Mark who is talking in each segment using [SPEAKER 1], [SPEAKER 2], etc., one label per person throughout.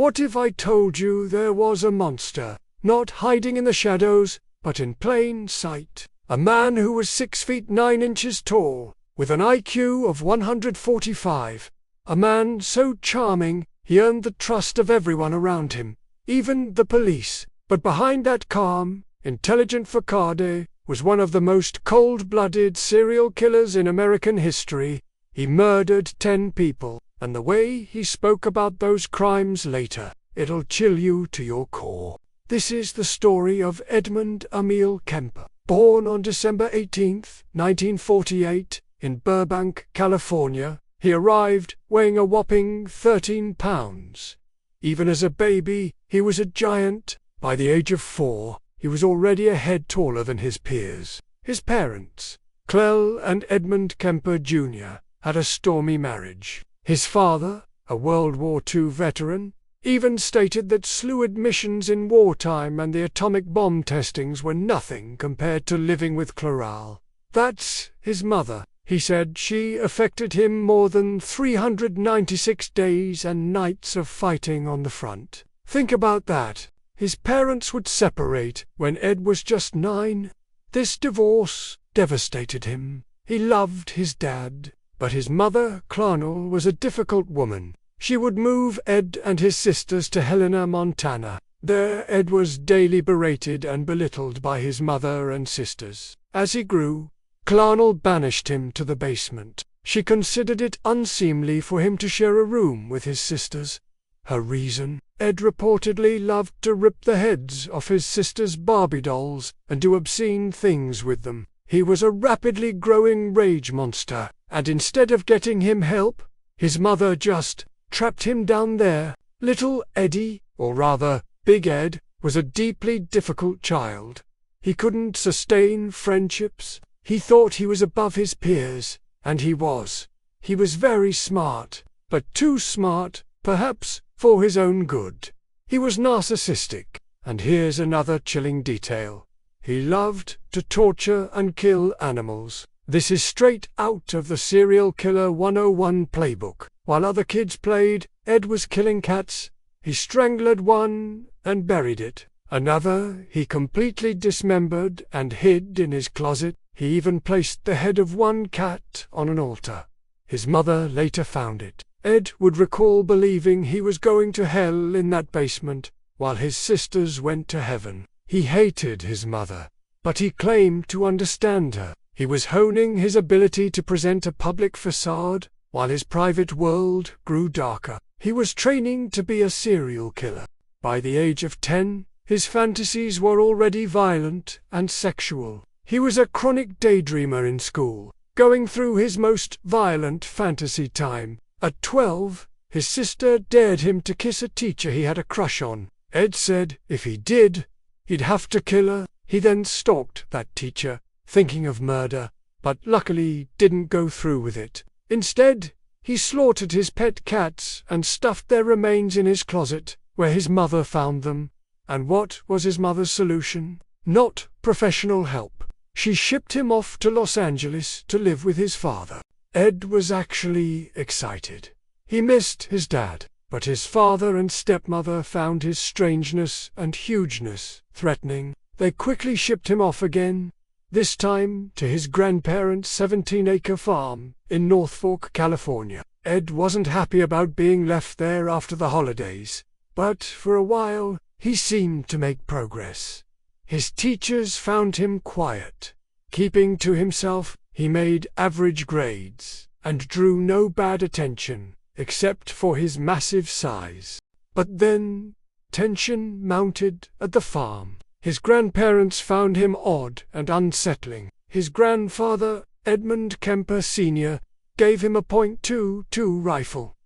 [SPEAKER 1] What if I told you there was a monster, not hiding in the shadows, but in plain sight? A man who was 6 feet 9 inches tall, with an IQ of 145. A man so charming, he earned the trust of everyone around him, even the police. But behind that calm, intelligent facade was one of the most cold-blooded serial killers in American history. He murdered 10 people, and the way he spoke about those crimes later, it'll chill you to your core. This is the story of Edmund Emil Kemper, born on December 18, 1948, in Burbank, California. He arrived weighing a whopping 13 pounds. Even as a baby, he was a giant. By the age of 4, he was already a head taller than his peers. His parents, Clell and Edmund Kemper Jr., had a stormy marriage. His father, a World War II veteran, even stated that SLU admissions in wartime and the atomic bomb testings were nothing compared to living with chloral. That's his mother. He said she affected him more than 396 days and nights of fighting on the front. Think about that. His parents would separate when Ed was just 9. This divorce devastated him. He loved his dad, but his mother, Clarnell, was a difficult woman. She would move Ed and his sisters to Helena, Montana. There Ed was daily berated and belittled by his mother and sisters. As he grew, Clarnell banished him to the basement. She considered it unseemly for him to share a room with his sisters. Her reason? Ed reportedly loved to rip the heads off his sisters' Barbie dolls and do obscene things with them. He was a rapidly growing rage monster, and instead of getting him help, his mother just trapped him down there. Little Eddie, or rather, Big Ed, was a deeply difficult child. He couldn't sustain friendships. He thought he was above his peers, and he was. He was very smart, but too smart, perhaps, for his own good. He was narcissistic, and here's another chilling detail. He loved to torture and kill animals. This is straight out of the Serial Killer 101 playbook. While other kids played, Ed was killing cats. He strangled one and buried it. Another he completely dismembered and hid in his closet. He even placed the head of one cat on an altar. His mother later found it. Ed would recall believing he was going to hell in that basement, while his sisters went to heaven. He hated his mother, but he claimed to understand her. He was honing his ability to present a public facade, while his private world grew darker. He was training to be a serial killer. By the age of 10, his fantasies were already violent and sexual. He was a chronic daydreamer in school, going through his most violent fantasy time. At 12, his sister dared him to kiss a teacher he had a crush on. Ed said if he did, he'd have to kill her. He then stalked that teacher, thinking of murder, but luckily didn't go through with it. Instead, he slaughtered his pet cats and stuffed their remains in his closet, where his mother found them. And what was his mother's solution? Not professional help. She shipped him off to Los Angeles to live with his father. Ed was actually excited. He missed his dad, but his father and stepmother found his strangeness and hugeness threatening. They quickly shipped him off again, this time to his grandparents' 17-acre farm in North Fork, California. Ed wasn't happy about being left there after the holidays, but for a while he seemed to make progress. His teachers found him quiet. Keeping to himself, he made average grades and drew no bad attention, except for his massive size. But then, tension mounted at the farm. His grandparents found him odd and unsettling. His grandfather, Edmund Kemper Sr., gave him a .22 rifle.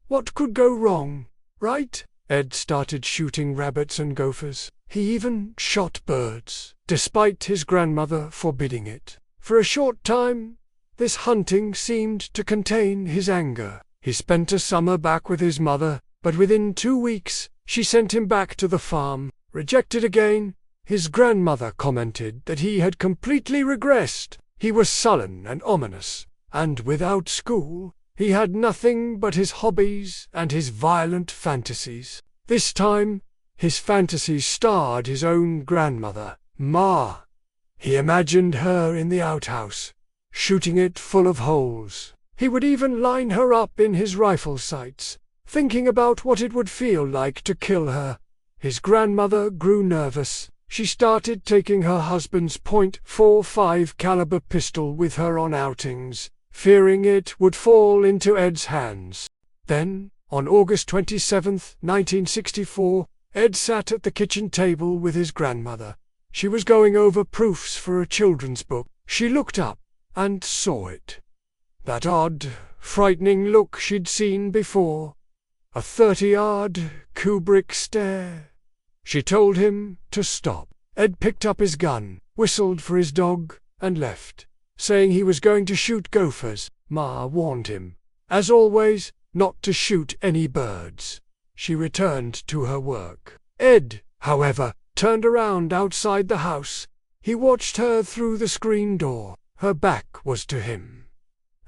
[SPEAKER 1] What could go wrong, right? Ed started shooting rabbits and gophers. He even shot birds, despite his grandmother forbidding it. For a short time, this hunting seemed to contain his anger. He spent a summer back with his mother, but within 2 weeks, she sent him back to the farm. Rejected again, his grandmother commented that he had completely regressed. He was sullen and ominous, and without school, he had nothing but his hobbies and his violent fantasies. This time, his fantasies starred his own grandmother, Ma. He imagined her in the outhouse, shooting it full of holes. He would even line her up in his rifle sights, thinking about what it would feel like to kill her. His grandmother grew nervous. She started taking her husband's .45 caliber pistol with her on outings, fearing it would fall into Ed's hands. Then, on August 27, 1964, Ed sat at the kitchen table with his grandmother. She was going over proofs for a children's book. She looked up and saw it. That odd, frightening look she'd seen before. A 30-yard Kubrick stare. She told him to stop. Ed picked up his gun, whistled for his dog, and left, saying he was going to shoot gophers. Ma warned him, as always, not to shoot any birds. She returned to her work. Ed, however, turned around outside the house. He watched her through the screen door. Her back was to him.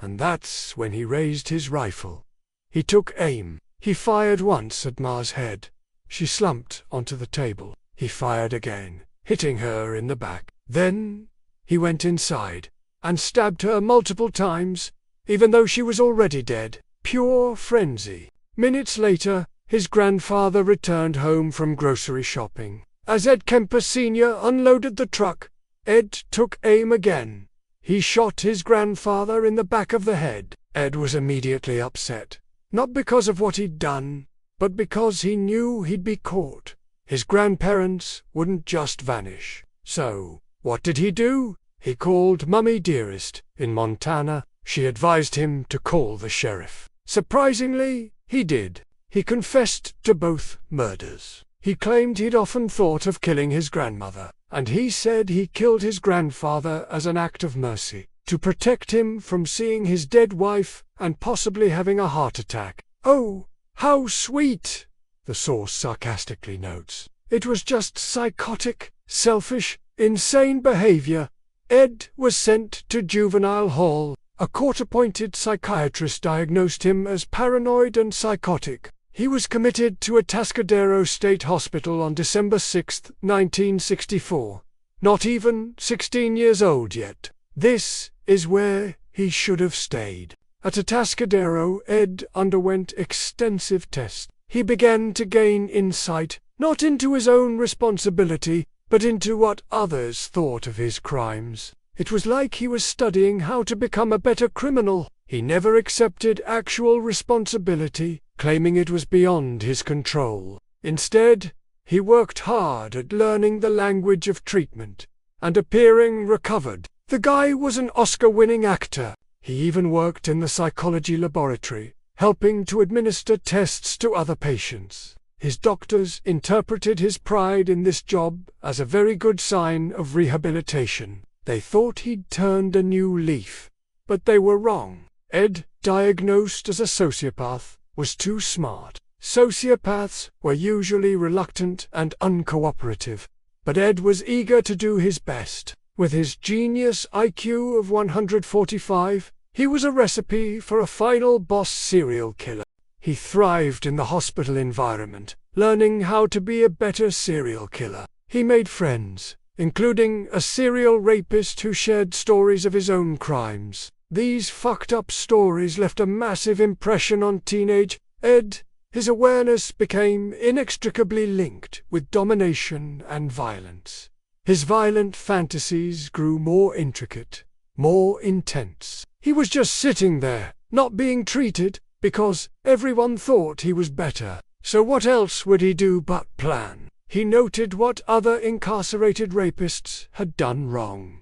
[SPEAKER 1] And that's when he raised his rifle. He took aim. He fired once at Ma's head. She slumped onto the table. He fired again, hitting her in the back. Then he went inside and stabbed her multiple times, even though she was already dead. Pure frenzy. Minutes later, his grandfather returned home from grocery shopping. As Ed Kemper Sr. unloaded the truck, Ed took aim again. He shot his grandfather in the back of the head. Ed was immediately upset, not because of what he'd done, but because he knew he'd be caught. His grandparents wouldn't just vanish. So, what did he do? He called Mummy Dearest in Montana. She advised him to call the sheriff. Surprisingly, he did. He confessed to both murders. He claimed he'd often thought of killing his grandmother, and he said he killed his grandfather as an act of mercy, to protect him from seeing his dead wife and possibly having a heart attack. "Oh, how sweet," the source sarcastically notes. It was just psychotic, selfish, insane behavior. Ed was sent to juvenile hall. A court-appointed psychiatrist diagnosed him as paranoid and psychotic. He was committed to Atascadero State Hospital on December 6, 1964. Not even 16 years old yet. This is where he should have stayed. At Atascadero, Ed underwent extensive tests. He began to gain insight, not into his own responsibility, but into what others thought of his crimes. It was like he was studying how to become a better criminal. He never accepted actual responsibility, claiming it was beyond his control. Instead, he worked hard at learning the language of treatment and appearing recovered. The guy was an Oscar-winning actor. He even worked in the psychology laboratory, helping to administer tests to other patients. His doctors interpreted his pride in this job as a very good sign of rehabilitation. They thought he'd turned a new leaf, but they were wrong. Ed, diagnosed as a sociopath, was too smart. Sociopaths were usually reluctant and uncooperative, but Ed was eager to do his best. With his genius IQ of 145, he was a recipe for a final boss serial killer. He thrived in the hospital environment, learning how to be a better serial killer. He made friends, including a serial rapist who shared stories of his own crimes. These fucked up stories left a massive impression on teenage Ed. His awareness became inextricably linked with domination and violence. His violent fantasies grew more intricate, more intense. He was just sitting there, not being treated, because everyone thought he was better. So what else would he do but plan? He noted what other incarcerated rapists had done wrong.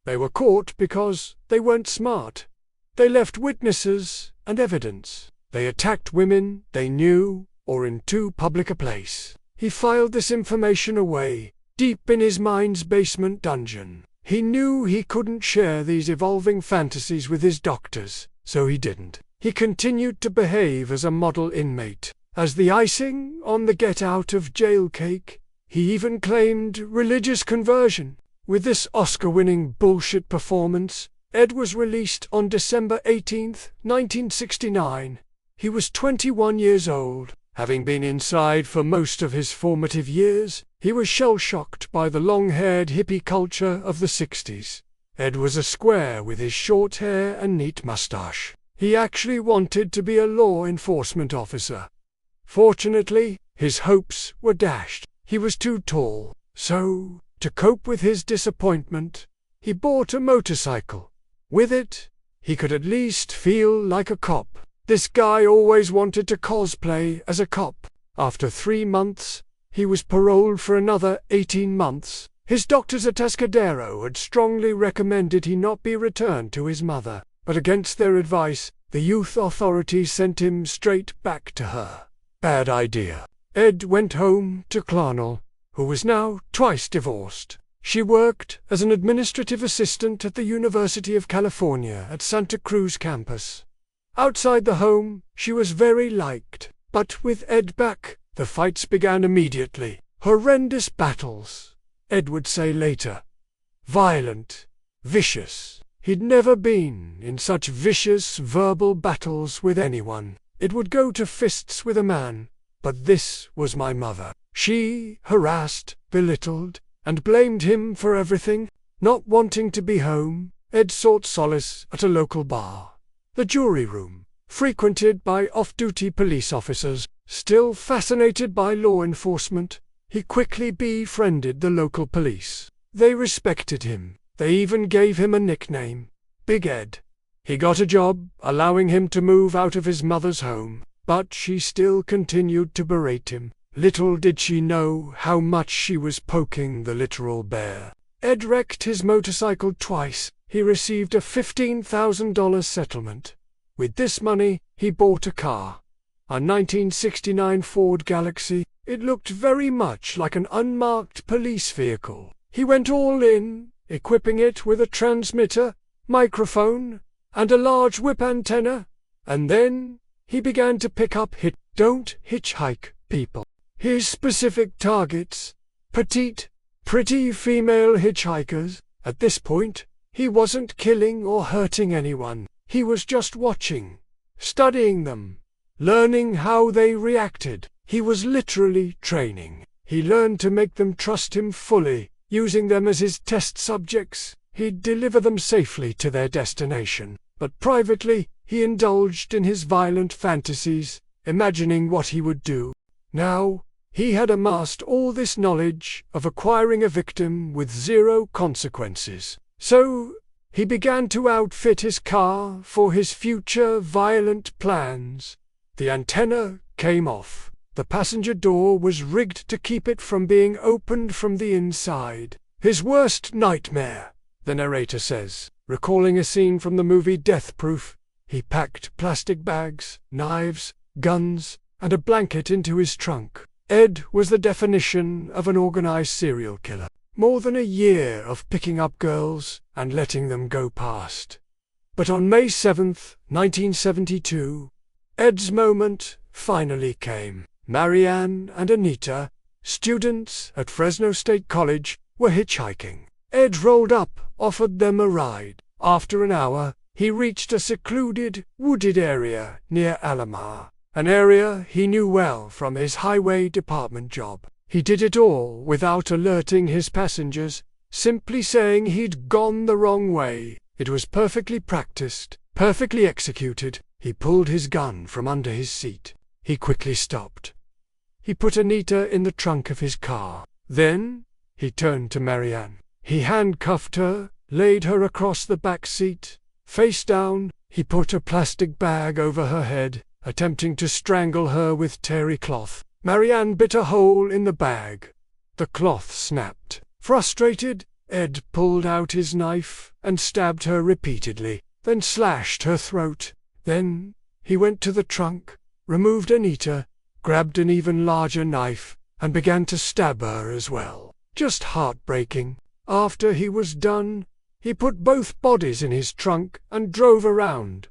[SPEAKER 1] They were caught because they weren't smart. They left witnesses and evidence. They attacked women they knew or in too public a place. He filed this information away, deep in his mind's basement dungeon. He knew he couldn't share these evolving fantasies with his doctors, so he didn't. He continued to behave as a model inmate. As the icing on the get-out-of-jail cake, he even claimed religious conversion. With this Oscar-winning bullshit performance, Ed was released on December 18, 1969. He was 21 years old. Having been inside for most of his formative years, he was shell-shocked by the long-haired hippie culture of the 60s. Ed was a square with his short hair and neat mustache. He actually wanted to be a law enforcement officer. Fortunately, his hopes were dashed. He was too tall, so, to cope with his disappointment, he bought a motorcycle. With it, he could at least feel like a cop. This guy always wanted to cosplay as a cop. After 3 months, he was paroled for another 18 months. His doctors at Atascadero had strongly recommended he not be returned to his mother, but against their advice, the youth authorities sent him straight back to her. Bad idea. Ed went home to Clarnell, who was now twice divorced. She worked as an administrative assistant at the University of California at Santa Cruz campus. Outside the home, she was very liked, but with Ed back, the fights began immediately. Horrendous battles, Ed would say later. Violent, vicious. He'd never been in such vicious verbal battles with anyone. It would go to fists with a man, but this was my mother. She harassed, belittled, and blamed him for everything. Not wanting to be home, Ed sought solace at a local bar. The jury room, frequented by off-duty police officers, still fascinated by law enforcement, he quickly befriended the local police. They respected him. They even gave him a nickname, Big Ed. He got a job, allowing him to move out of his mother's home, but she still continued to berate him. Little did she know how much she was poking the literal bear. Ed wrecked his motorcycle twice. He received a $15,000 settlement. With this money, he bought a car. A 1969 Ford Galaxy. It looked very much like an unmarked police vehicle. He went all in, equipping it with a transmitter, microphone, and a large whip antenna, and then he began to pick up don't hitchhike people. His specific targets, petite, pretty female hitchhikers. At this point, he wasn't killing or hurting anyone. He was just watching, studying them, learning how they reacted. He was literally training. He learned to make them trust him fully, using them as his test subjects. He'd deliver them safely to their destination. But privately, he indulged in his violent fantasies, imagining what he would do. Now, he had amassed all this knowledge of acquiring a victim with zero consequences. So, he began to outfit his car for his future violent plans. The antenna came off. The passenger door was rigged to keep it from being opened from the inside. His worst nightmare, the narrator says, recalling a scene from the movie Death Proof. He packed plastic bags, knives, guns, and a blanket into his trunk. Ed was the definition of an organized serial killer. More than a year of picking up girls and letting them go past. But on May 7, 1972, Ed's moment finally came. Marianne and Anita, students at Fresno State College, were hitchhiking. Ed rolled up, offered them a ride. After an hour, he reached a secluded, wooded area near Alomar, an area he knew well from his highway department job. He did it all without alerting his passengers, simply saying he'd gone the wrong way. It was perfectly practiced, perfectly executed. He pulled his gun from under his seat. He quickly stopped. He put Anita in the trunk of his car. Then, he turned to Marianne. He handcuffed her, laid her across the back seat. Face down, he put a plastic bag over her head, attempting to strangle her with terry cloth. Marianne bit a hole in the bag. The cloth snapped. Frustrated, Ed pulled out his knife and stabbed her repeatedly, then slashed her throat. Then, he went to the trunk, removed Anita, grabbed an even larger knife, and began to stab her as well. Just heartbreaking. After he was done, he put both bodies in his trunk and drove around.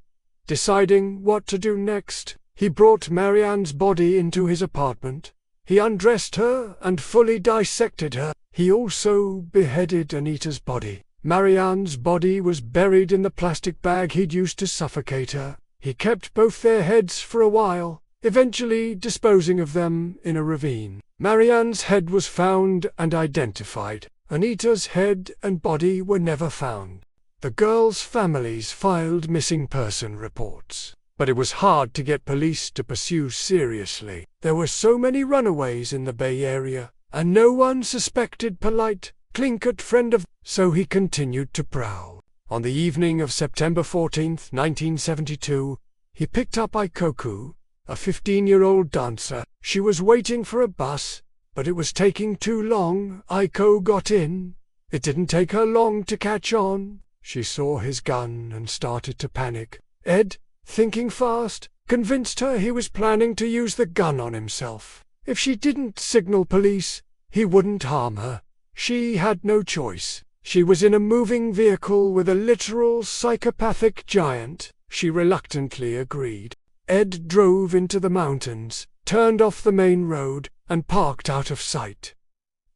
[SPEAKER 1] Deciding what to do next, he brought Marianne's body into his apartment. He undressed her and fully dissected her. He also beheaded Anita's body. Marianne's body was buried in the plastic bag he'd used to suffocate her. He kept both their heads for a while, eventually disposing of them in a ravine. Marianne's head was found and identified. Anita's head and body were never found. The girls' families filed missing person reports, but it was hard to get police to pursue seriously. There were so many runaways in the Bay Area, and no one suspected polite, clean-cut friend of, so he continued to prowl. On the evening of September 14, 1972, he picked up Ikoku, a 15-year-old dancer. She was waiting for a bus, but it was taking too long. Aiko got in. It didn't take her long to catch on. She saw his gun and started to panic. Ed, thinking fast, convinced her he was planning to use the gun on himself. If she didn't signal police, he wouldn't harm her. She had no choice. She was in a moving vehicle with a literal psychopathic giant. She reluctantly agreed. Ed drove into the mountains, turned off the main road, and parked out of sight.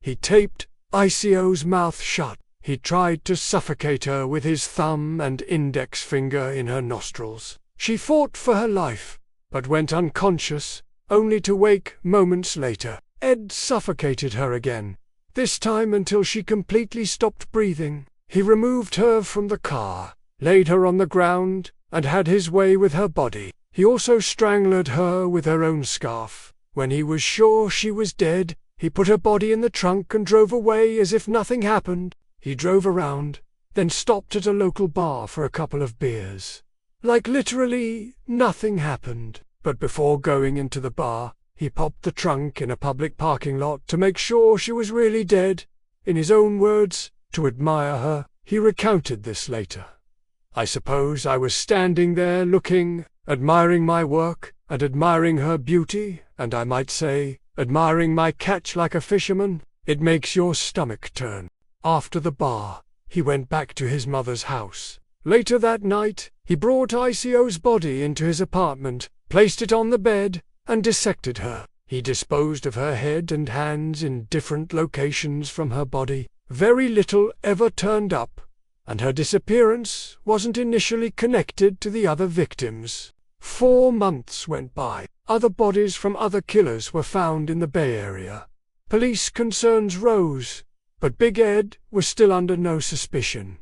[SPEAKER 1] He taped ICO's mouth shut. He tried to suffocate her with his thumb and index finger in her nostrils. She fought for her life, but went unconscious, only to wake moments later. Ed suffocated her again, this time until she completely stopped breathing. He removed her from the car, laid her on the ground, and had his way with her body. He also strangled her with her own scarf. When he was sure she was dead, he put her body in the trunk and drove away as if nothing happened. He drove around, then stopped at a local bar for a couple of beers. Like literally nothing happened. But before going into the bar, he popped the trunk in a public parking lot to make sure she was really dead. In his own words, to admire her. He recounted this later. I suppose I was standing there looking, admiring my work, and admiring her beauty, and I might say, admiring my catch like a fisherman. It makes your stomach turn. After the bar, he went back to his mother's house. Later that night, he brought ICO's body into his apartment, placed it on the bed, and dissected her. He disposed of her head and hands in different locations from her body. Very little ever turned up, and her disappearance wasn't initially connected to the other victims. 4 months went by. Other bodies from other killers were found in the Bay Area. Police concerns rose, but Big Ed was still under no suspicion.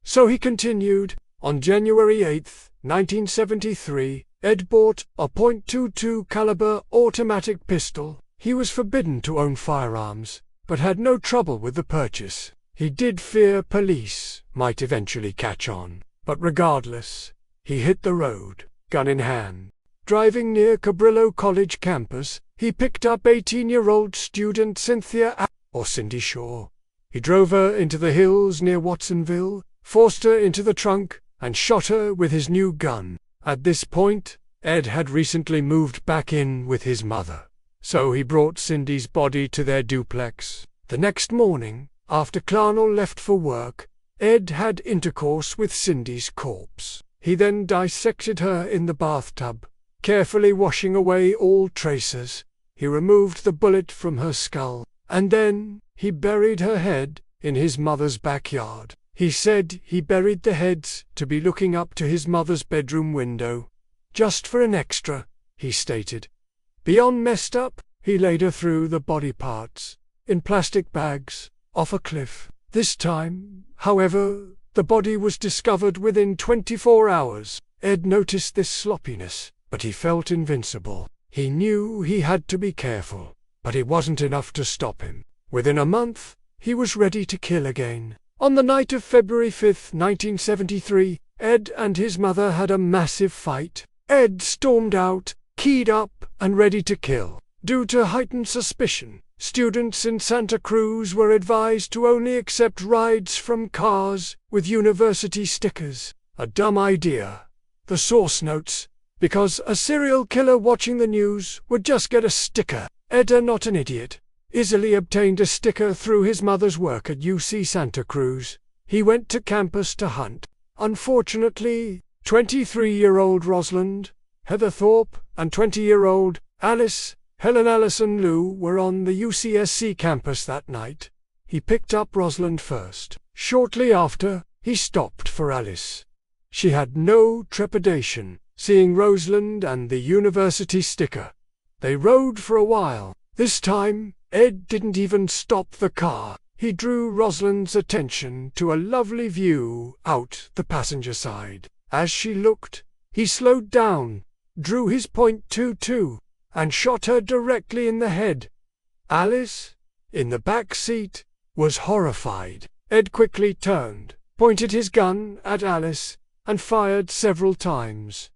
[SPEAKER 1] So he continued. On January 8, 1973, Ed bought a .22 caliber automatic pistol. He was forbidden to own firearms, but had no trouble with the purchase. He did fear police might eventually catch on, but regardless, he hit the road, gun in hand. Driving near Cabrillo College campus, he picked up 18-year-old student Cynthia or Cindy Shaw. He drove her into the hills near Watsonville, forced her into the trunk, and shot her with his new gun. At this point, Ed had recently moved back in with his mother, so he brought Cindy's body to their duplex. The next morning, after Clarnell left for work, Ed had intercourse with Cindy's corpse. He then dissected her in the bathtub, carefully washing away all traces. He removed the bullet from her skull, and then he buried her head in his mother's backyard. He said he buried the heads to be looking up to his mother's bedroom window. Just for an extra, he stated. Beyond messed up, he laid her through the body parts, in plastic bags, off a cliff. This time, however, the body was discovered within 24 hours. Ed noticed this sloppiness, but he felt invincible. He knew he had to be careful, but it wasn't enough to stop him. Within a month, he was ready to kill again. On the night of February 5, 1973, Ed and his mother had a massive fight. Ed stormed out, keyed up, and ready to kill. Due to heightened suspicion, students in Santa Cruz were advised to only accept rides from cars with university stickers. A dumb idea. The source notes, because a serial killer watching the news would just get a sticker. Ed, not an idiot, easily obtained a sticker through his mother's work at UC Santa Cruz. He went to campus to hunt. Unfortunately, 23-year-old Rosalind, Heather Thorpe, and 20-year-old Alice, Helen Allison Liu were on the UCSC campus that night. He picked up Rosalind first. Shortly after, he stopped for Alice. She had no trepidation, seeing Rosalind and the university sticker. They rode for a while. This time, Ed didn't even stop the car. He drew Rosalind's attention to a lovely view out the passenger side. As she looked, he slowed down, drew his .22, and shot her directly in the head. Alice, in the back seat, was horrified. Ed quickly turned, pointed his gun at Alice, and fired several times.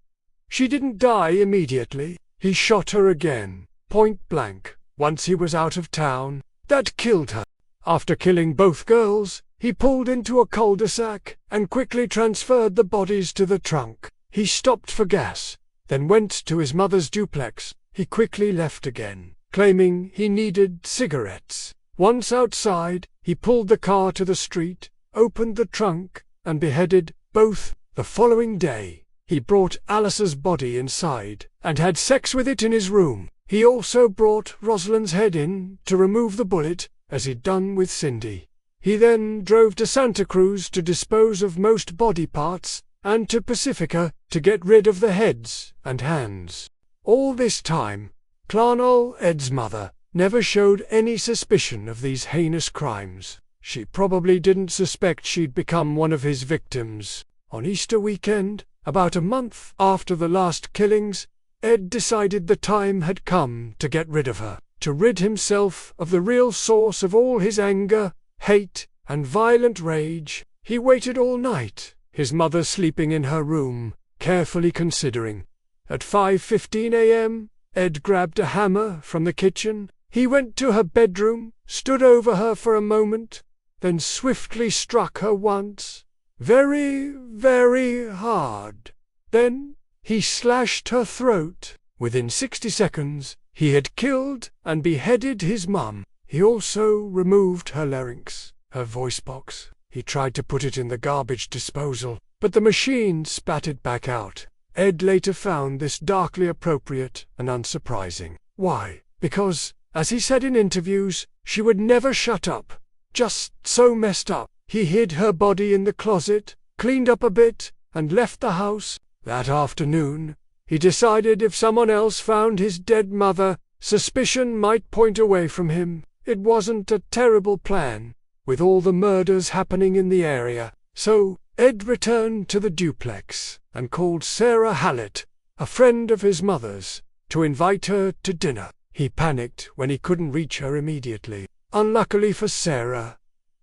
[SPEAKER 1] She didn't die immediately. He shot her again, point blank, once he was out of town. That killed her. After killing both girls, he pulled into a cul-de-sac and quickly transferred the bodies to the trunk. He stopped for gas, then went to his mother's duplex. He quickly left again, claiming he needed cigarettes. Once outside, he pulled the car to the street, opened the trunk, and beheaded both. The following day, he brought Alice's body inside and had sex with it in his room. He also brought Rosalind's head in to remove the bullet, as he'd done with Cindy. He then drove to Santa Cruz to dispose of most body parts, and to Pacifica to get rid of the heads and hands. All this time, Clarnell, Ed's mother, never showed any suspicion of these heinous crimes. She probably didn't suspect she'd become one of his victims. On Easter weekend, about a month after the last killings, Ed decided the time had come to get rid of her, to rid himself of the real source of all his anger, hate, and violent rage. He waited all night, his mother sleeping in her room, carefully considering. At 5:15 a.m., Ed grabbed a hammer from the kitchen. He went to her bedroom, stood over her for a moment, then swiftly struck her once, very, very hard. Then he slashed her throat. Within 60 seconds, he had killed and beheaded his mum. He also removed her larynx, her voice box. He tried to put it in the garbage disposal, but the machine spat it back out. Ed later found this darkly appropriate and unsurprising. Why? Because, as he said in interviews, she would never shut up. Just so messed up. He hid her body in the closet, cleaned up a bit, and left the house. That afternoon, he decided if someone else found his dead mother, suspicion might point away from him. It wasn't a terrible plan, with all the murders happening in the area. So, Ed returned to the duplex and called Sarah Hallett, a friend of his mother's, to invite her to dinner. He panicked when he couldn't reach her immediately. Unluckily for Sarah,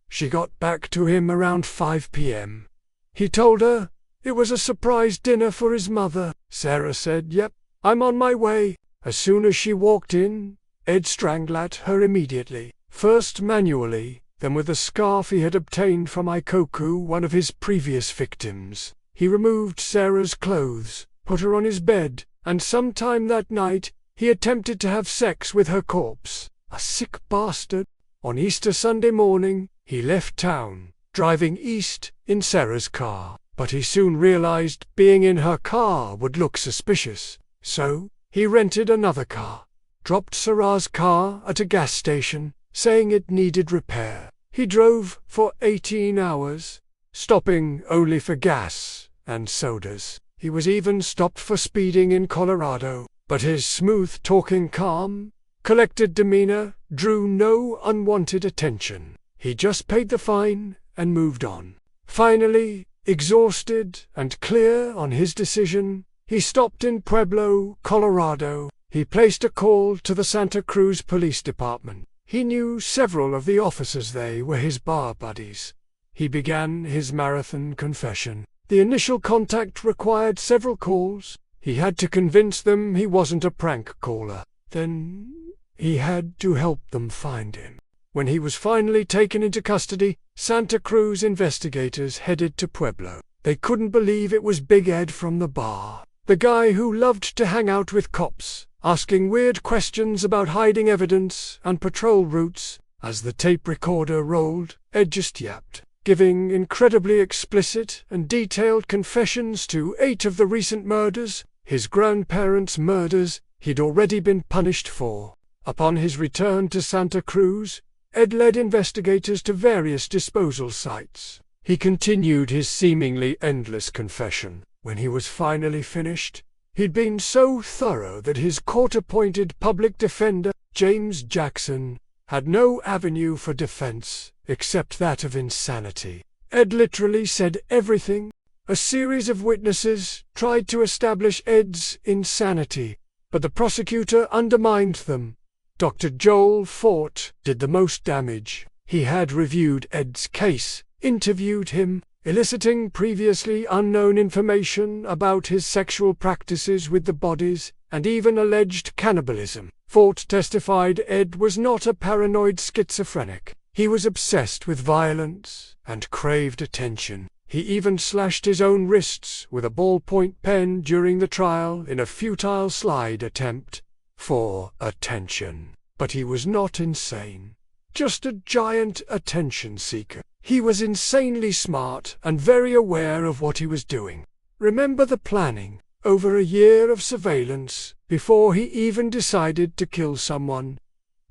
[SPEAKER 1] she got back to him around 5 p.m. He told her it was a surprise dinner for his mother. Sarah said, "Yep, I'm on my way." As soon as she walked in, Ed strangled her immediately, first manually, then with a scarf he had obtained from Ikoku, one of his previous victims. He removed Sarah's clothes, put her on his bed, and sometime that night, he attempted to have sex with her corpse. A sick bastard. On Easter Sunday morning, he left town, driving east in Sarah's car. But he soon realized being in her car would look suspicious. So, he rented another car, dropped Sarah's car at a gas station, saying it needed repair. He drove for 18 hours, stopping only for gas and sodas. He was even stopped for speeding in Colorado. But his smooth-talking, calm, collected demeanor drew no unwanted attention. He just paid the fine and moved on. Finally, exhausted and clear on his decision, he stopped in Pueblo, Colorado. He placed a call to the Santa Cruz Police Department. He knew several of the officers. They were his bar buddies. He began his marathon confession. The initial contact required several calls. He had to convince them he wasn't a prank caller. Then he had to help them find him. When he was finally taken into custody, Santa Cruz investigators headed to Pueblo. They couldn't believe it was Big Ed from the bar, the guy who loved to hang out with cops, asking weird questions about hiding evidence and patrol routes. As the tape recorder rolled, Ed just yapped, giving incredibly explicit and detailed confessions to 8 of the recent murders, his grandparents' murders, he'd already been punished for. Upon his return to Santa Cruz, Ed led investigators to various disposal sites. He continued his seemingly endless confession. When he was finally finished, He'd been so thorough that his court-appointed public defender, James Jackson, had no avenue for defense except that of insanity. Ed literally said everything. A series of witnesses tried to establish Ed's insanity, but the prosecutor undermined them. Dr. Joel Fort did the most damage. He had reviewed Ed's case, interviewed him, eliciting previously unknown information about his sexual practices with the bodies, and even alleged cannibalism. Fort testified Ed was not a paranoid schizophrenic. He was obsessed with violence and craved attention. He even slashed his own wrists with a ballpoint pen during the trial in a futile slide attempt for attention. But he was not insane. Just a giant attention seeker. He was insanely smart and very aware of what he was doing. Remember the planning, over a year of surveillance, before he even decided to kill someone.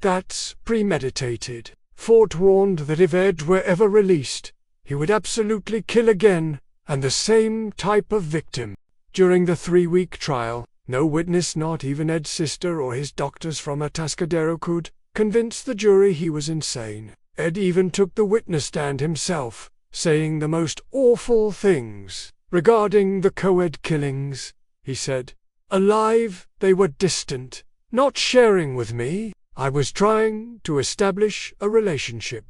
[SPEAKER 1] That's premeditated. Fort warned that if Ed were ever released, he would absolutely kill again, and the same type of victim. During the 3-week trial, no witness, not even Ed's sister or his doctors from Atascadero, could convince the jury he was insane. Ed even took the witness stand himself, saying the most awful things regarding the co-ed killings. He said, "Alive, they were distant, not sharing with me. I was trying to establish a relationship,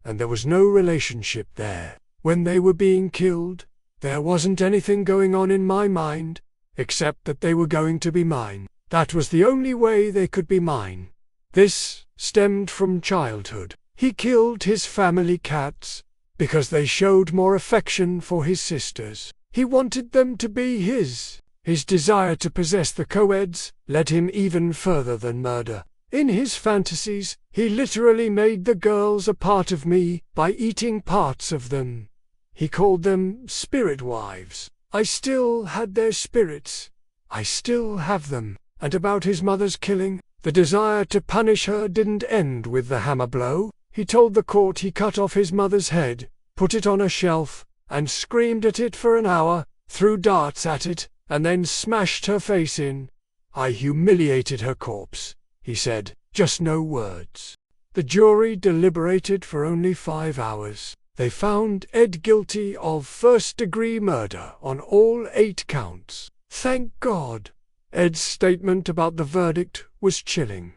[SPEAKER 1] and there was no relationship there. When they were being killed, there wasn't anything going on in my mind, except that they were going to be mine. That was the only way they could be mine." This stemmed from childhood. He killed his family cats because they showed more affection for his sisters. He wanted them to be his. His desire to possess the co-eds led him even further than murder. In his fantasies, he literally made the girls a part of me by eating parts of them. He called them spirit wives. I still had their spirits. I still have them. And about his mother's killing, the desire to punish her didn't end with the hammer blow. He told the court he cut off his mother's head, put it on a shelf, and screamed at it for an hour, threw darts at it, and then smashed her face in. I humiliated her corpse, he said, just no words. The jury deliberated for only 5 hours. They found Ed guilty of first-degree murder on all 8 counts. Thank God. Ed's statement about the verdict was chilling.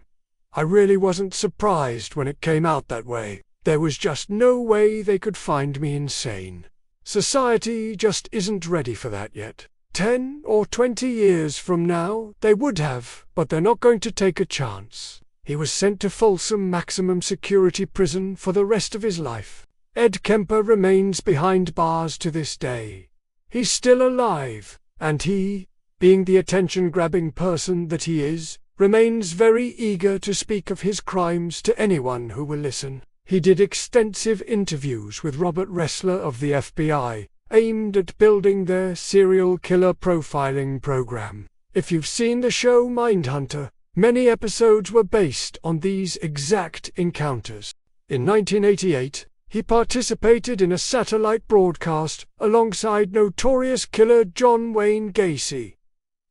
[SPEAKER 1] I really wasn't surprised when it came out that way. There was just no way they could find me insane. Society just isn't ready for that yet. 10 or 20 years from now, they would have, but they're not going to take a chance. He was sent to Folsom Maximum Security Prison for the rest of his life. Ed Kemper remains behind bars to this day. He's still alive, and he, being the attention-grabbing person that he is, remains very eager to speak of his crimes to anyone who will listen. He did extensive interviews with Robert Ressler of the FBI, aimed at building their serial killer profiling program. If you've seen the show Mindhunter, many episodes were based on these exact encounters. In 1988, he participated in a satellite broadcast alongside notorious killer John Wayne Gacy.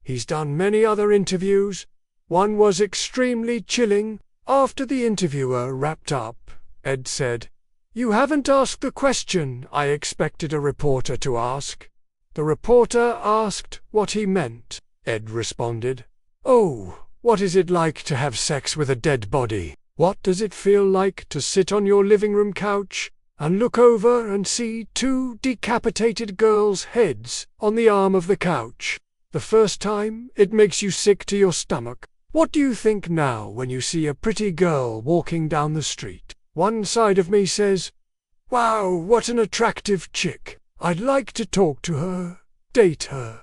[SPEAKER 1] He's done many other interviews. One was extremely chilling. After the interviewer wrapped up, Ed said, "You haven't asked the question I expected a reporter to ask." The reporter asked what he meant. Ed responded, "Oh, what is it like to have sex with a dead body? What does it feel like to sit on your living room couch and look over and see 2 decapitated girls' heads on the arm of the couch? The first time, it makes you sick to your stomach. What do you think now when you see a pretty girl walking down the street? One side of me says, wow, what an attractive chick. I'd like to talk to her, date her.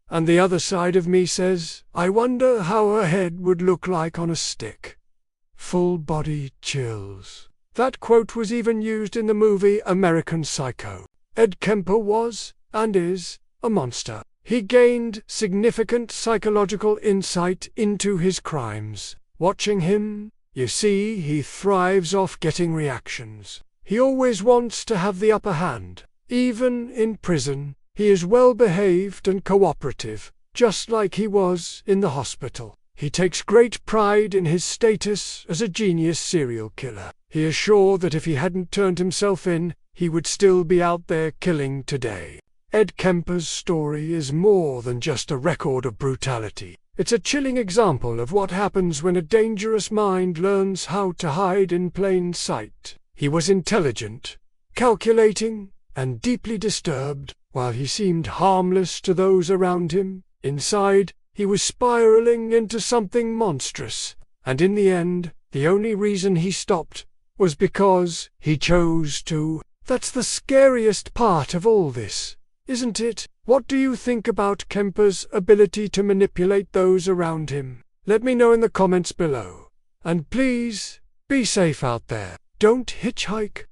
[SPEAKER 1] And the other side of me says, I wonder how her head would look like on a stick." Full body chills. That quote was even used in the movie American Psycho. Ed Kemper was, and is, a monster. He gained significant psychological insight into his crimes. Watching him, you see he thrives off getting reactions. He always wants to have the upper hand. Even in prison, he is well behaved and cooperative, just like he was in the hospital. He takes great pride in his status as a genius serial killer. He is sure that if he hadn't turned himself in, he would still be out there killing today. Ed Kemper's story is more than just a record of brutality. It's a chilling example of what happens when a dangerous mind learns how to hide in plain sight. He was intelligent, calculating, and deeply disturbed. While he seemed harmless to those around him, inside, he was spiraling into something monstrous. And in the end, the only reason he stopped was because he chose to. That's the scariest part of all this, isn't it? What do you think about Kemper's ability to manipulate those around him? Let me know in the comments below. And please, be safe out there. Don't hitchhike.